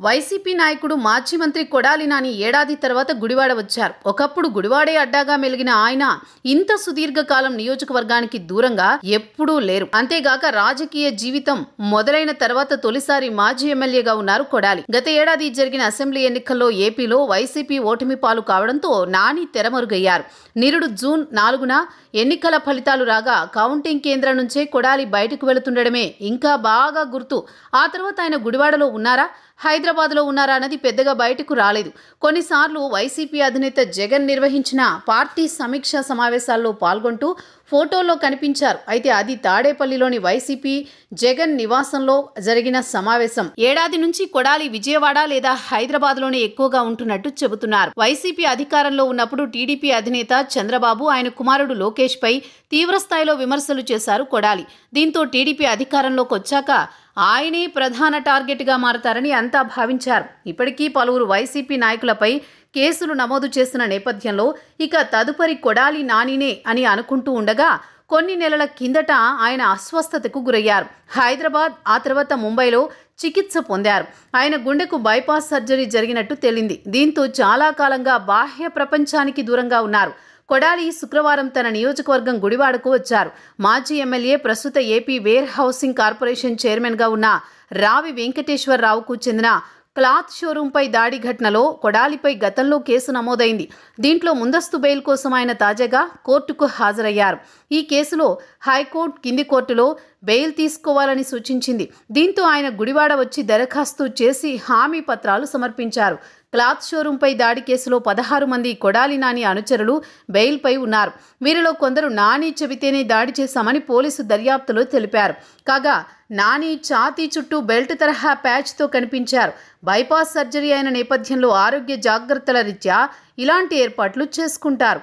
YCP నాయకుడు మాజీ మంత్రి కొడాలి నాని ఏడాది తర్వాత గుడివాడ వచ్చారు. ఒకప్పుడు గుడివాడే అడ్డాగా మెలిగిన ఆయన ఇంత సుదీర్ఘకాలం నియోజకవర్గానికి దూరంగా ఎప్పుడూ లేరు. అంతేగాక రాజకీయ జీవితం మొదలైన తర్వాత తొలిసారి మాజీ ఎమ్మెల్యేగా ఉన్నారు కొడాలి. గత ఏడాది జరిగిన అసెంబ్లీ ఎన్నికల్లో ఏపీలో వైసీపీ ఓటమి పాలు కావడంతో నాని తెరమరుగయ్యారు. నిరుడు జూన్ 4న ఎన్నికల ఫలితాలు రాగా కౌంటింగ్ కేంద్రం నుంచే కొడాలి బయటకు వెళుతుండడమే ఇంకా బాగా గుర్తు. ఆ తర్వాత ఆయన గుడివాడలో ఉన్నారా, హైదరాబాద్లో ఉన్నారా అన్నది పెద్దగా బయటకు రాలేదు. కొన్నిసార్లు వైసీపీ అధినేత జగన్ నిర్వహించిన పార్టీ సమీక్షా సమావేశాల్లో పాల్గొంటూ ఫోటోల్లో కనిపించారు. అయితే అది తాడేపల్లిలోని వైసీపీ జగన్ నివాసంలో జరిగిన సమావేశం. ఏడాది నుంచి కొడాలి విజయవాడ లేదా హైదరాబాద్లోనే ఎక్కువగా ఉంటున్నట్టు చెబుతున్నారు. వైసీపీ అధికారంలో ఉన్నప్పుడు టీడీపీ అధినేత చంద్రబాబు ఆయన కుమారుడు లోకేష్ పై తీవ్రస్థాయిలో విమర్శలు చేశారు కొడాలి. దీంతో టీడీపీ అధికారంలోకి వచ్చాక ఆయనే ప్రధాన టార్గెట్గా మారతారని అంతా భావించారు. ఇప్పటికీ పలువురు వైసీపీ నాయకులపై కేసులు నమోదు చేసిన నేపథ్యంలో ఇక తదుపరి కొడాలి నానినే అని అనుకుంటూ ఉండగా కొన్ని నెలల కిందట ఆయన అస్వస్థతకు గురయ్యారు. హైదరాబాద్ ఆ తర్వాత ముంబైలో చికిత్స పొందారు. ఆయన గుండెకు బైపాస్ సర్జరీ జరిగినట్టు తేలింది. దీంతో చాలా కాలంగా బాహ్య ప్రపంచానికి దూరంగా ఉన్నారు. కొడాలి శుక్రవారం తన నియోజకవర్గం గుడివాడకు వచ్చారు. మాజీ ఎమ్మెల్యే, ప్రస్తుత ఏపీ వేర్ హౌసింగ్ కార్పొరేషన్ చైర్మన్గా ఉన్న రావి వెంకటేశ్వరరావుకు చెందిన క్లాత్ షోరూంపై దాడి ఘటనలో కొడాలిపై గతంలో కేసు నమోదైంది. దీంట్లో ముందస్తు బెయిల్ కోసం ఆయన తాజాగా కోర్టుకు హాజరయ్యారు. ఈ కేసులో హైకోర్టు కింది కోర్టులో బెయిల్ తీసుకోవాలని సూచించింది. దీంతో ఆయన గుడివాడ వచ్చి దరఖాస్తు చేసి హామీ పత్రాలు సమర్పించారు. క్లాత్ షోరూంపై దాడి కేసులో 16 మంది కొడాలి నాని అనుచరులు బెయిల్పై ఉన్నారు. వీరిలో కొందరు నాని చెబితేనే దాడి చేశామని పోలీసు దర్యాప్తులో తెలిపారు. కాగా నాని ఛాతీ చుట్టూ బెల్ట్ తరహా ప్యాచ్తో కనిపించారు. బైపాస్ సర్జరీ అయిన నేపథ్యంలో ఆరోగ్య జాగ్రత్తల రీత్యా ఇలాంటి ఏర్పాట్లు చేసుకుంటారు.